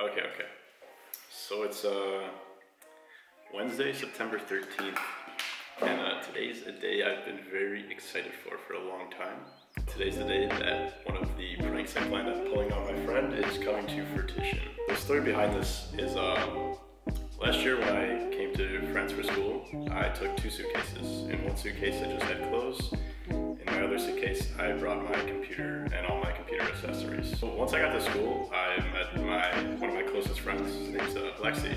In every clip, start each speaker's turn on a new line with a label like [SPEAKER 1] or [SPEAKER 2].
[SPEAKER 1] Okay. So it's Wednesday, September 13th, and today's a day I've been very excited for a long time. Today's the day that one of the pranks I planned on pulling on my friend is coming to fruition. The story behind this is last year when I came to France for school, I took 2 suitcases. In one suitcase I just had clothes. In my other suitcase I brought my computer and all my computer accessories. So once I got to school, I met one of my closest friends. His name's Alexi,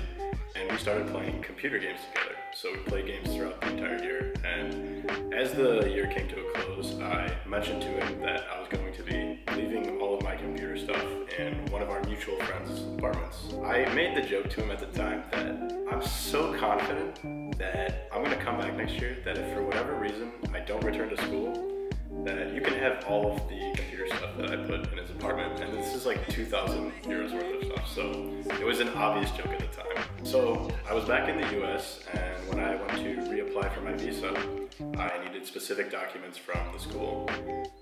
[SPEAKER 1] and we started playing computer games together. So we played games throughout the entire year, and as the year came to a close, I mentioned to him that I was going to be leaving all of my computer stuff in one of our mutual friends' apartments. I made the joke to him at the time that I'm so confident that I'm gonna come back next year that if for whatever reason I don't return to school, that you can have all of the computer stuff that I put in his apartment, and this is like 2,000 euros worth of stuff, so it was an obvious joke at the time. So I was back in the US, and when I went to reapply for my visa, I needed specific documents from the school.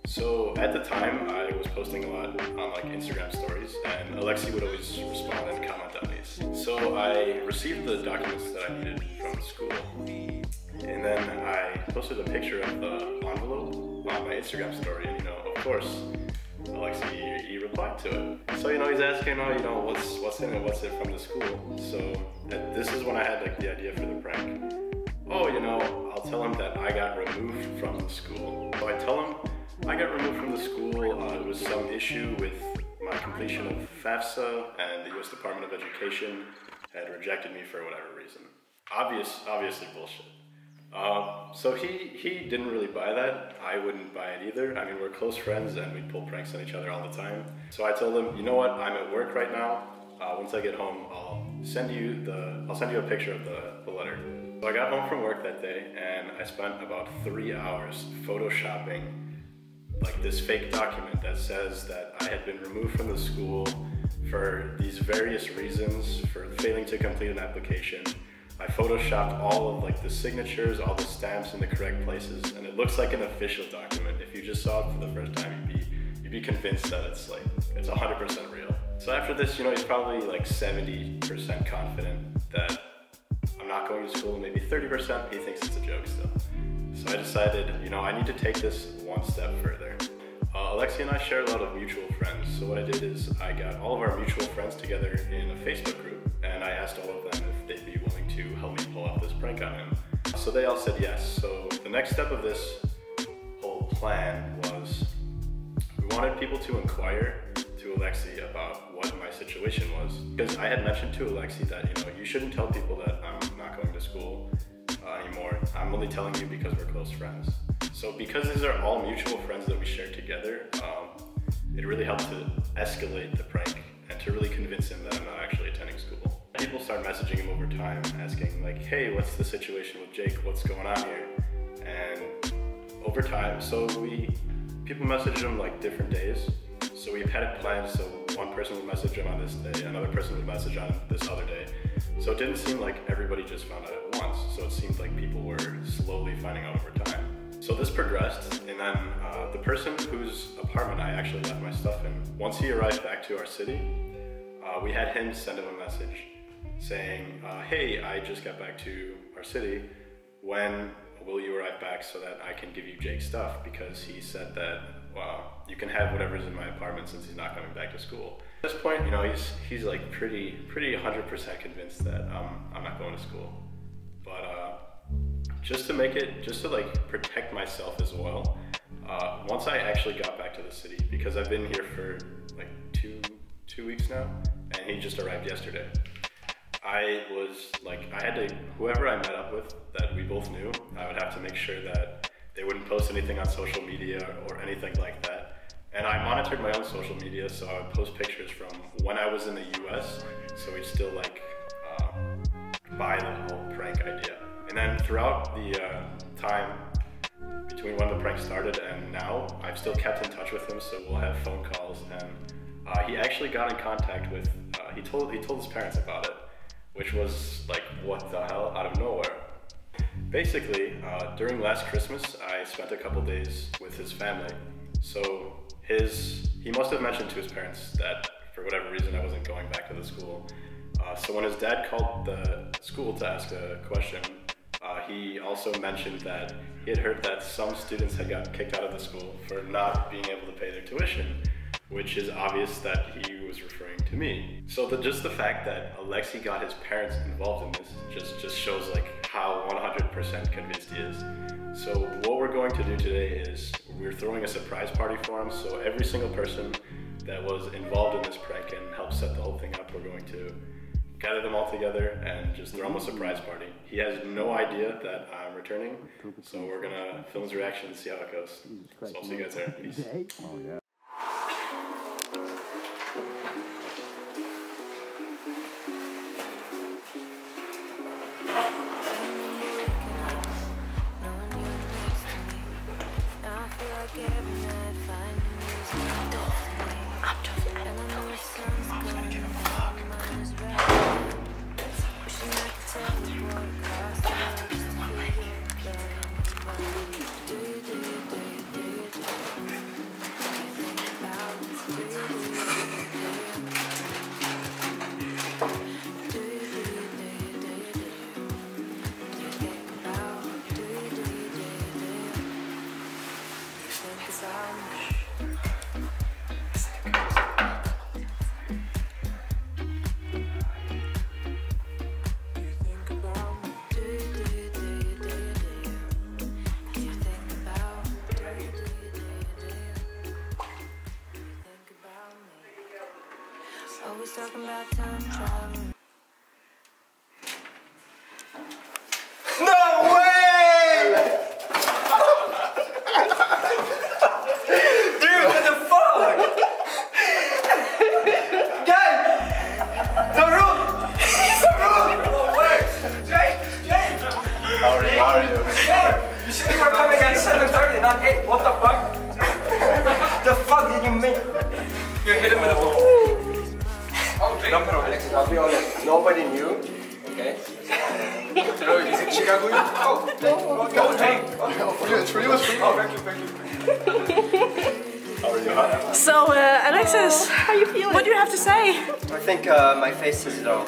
[SPEAKER 1] So at the time, I was posting a lot on like Instagram stories, and Alexi would always respond and comment on these. So I received the documents that I needed from the school, and then I posted a picture of the envelope on my Instagram story, and of course, Alexi, he replied to it. So he's asking, what's in it, what's it from the school? So this is when I had like the idea for the prank. I'll tell him that I got removed from the school. So I tell him I got removed from the school. It was some issue with my completion of FAFSA, and the US Department of Education had rejected me for whatever reason. Obviously bullshit. So he didn't really buy that. I wouldn't buy it either. I mean, we're close friends and we pull pranks on each other all the time. So I told him, you know what, I'm at work right now. Once I get home, I'll send you a picture of the letter. So I got home from work that day, and I spent about 3 hours photoshopping like this fake document that says that I had been removed from the school for these various reasons, for failing to complete an application. I photoshopped all of like the signatures, all the stamps in the correct places, and it looks like an official document. If you just saw it for the first time, you'd be convinced that it's 100% real. So after this, he's probably like 70% confident that I'm not going to school, maybe 30% he thinks it's a joke still. So I decided, I need to take this one step further. Alexi and I share a lot of mutual friends, so what I did is I got all of our mutual friends together in a Facebook group, and I asked all of them if they'd be willing to help me pull off this prank on him. So they all said yes. So the next step of this whole plan was we wanted people to inquire to Alexi about what my situation was, because I had mentioned to Alexi that you shouldn't tell people that I'm not going to school anymore. I'm only telling you because we're close friends. So because these are all mutual friends that we share together, it really helped to escalate the prank and to really convince him that I'm not actually attending school. People start messaging him over time, asking like, hey, what's the situation with Jake? What's going on here? And over time, people message him like different days. So we've had it planned, so one person would message him on this day, another person would message on this other day. So it didn't seem like everybody just found out at once. So it seemed like people were slowly finding out over time. So this progressed, and then the person whose apartment I actually left my stuff in, once he arrived back to our city, we had him send him a message saying, hey, I just got back to our city. When will you arrive back so that I can give you Jake's stuff? Because he said that, you can have whatever's in my apartment since he's not coming back to school. At this point, he's like pretty 100% convinced that I'm not going to school. But just to like protect myself as well, once I actually got back to the city, because I've been here for like two weeks now, and he just arrived yesterday. Whoever I met up with that we both knew, I would have to make sure that they wouldn't post anything on social media or anything like that. And I monitored my own social media, so I would post pictures from when I was in the US, so we'd still buy the whole prank idea. And then throughout the time between when the prank started and now, I've still kept in touch with him, so we'll have phone calls, and he actually got in contact with, he told his parents about it, which was like, what the hell, out of nowhere. Basically, during last Christmas, I spent a couple days with his family. So he must have mentioned to his parents that for whatever reason I wasn't going back to the school. So when his dad called the school to ask a question, he also mentioned that he had heard that some students had gotten kicked out of the school for not being able to pay their tuition, which is obvious that he was referring to me. So just the fact that Alexei got his parents involved in this just shows like how 100% convinced he is. So what we're going to do today is we're throwing a surprise party for him. So every single person that was involved in this prank and helped set the whole thing up, we're going to gather them all together and just throw him a surprise party. He has no idea that I'm returning, so we're gonna film his reaction and see how it goes. So I'll see you guys there. Peace.
[SPEAKER 2] Oh, yeah.
[SPEAKER 3] Always talking about time travel.
[SPEAKER 4] No way! Dude, what the fuck? Guys! Togrul! Togrul! Oh, wait! Jay!
[SPEAKER 1] How are you?
[SPEAKER 4] Jay! You said you were coming at 7:30, not 8. What the fuck? The fuck did you mean? You hit him with a ball. No, pero Alexis, I'll be honest. Nobody knew, okay? Pero, is it Chicago? Oh, thank you. For you, it's for you. Oh, thank you.
[SPEAKER 1] How are you?
[SPEAKER 5] So, Alexis, how are you feeling? What do you have to say?
[SPEAKER 4] I think my face says it all.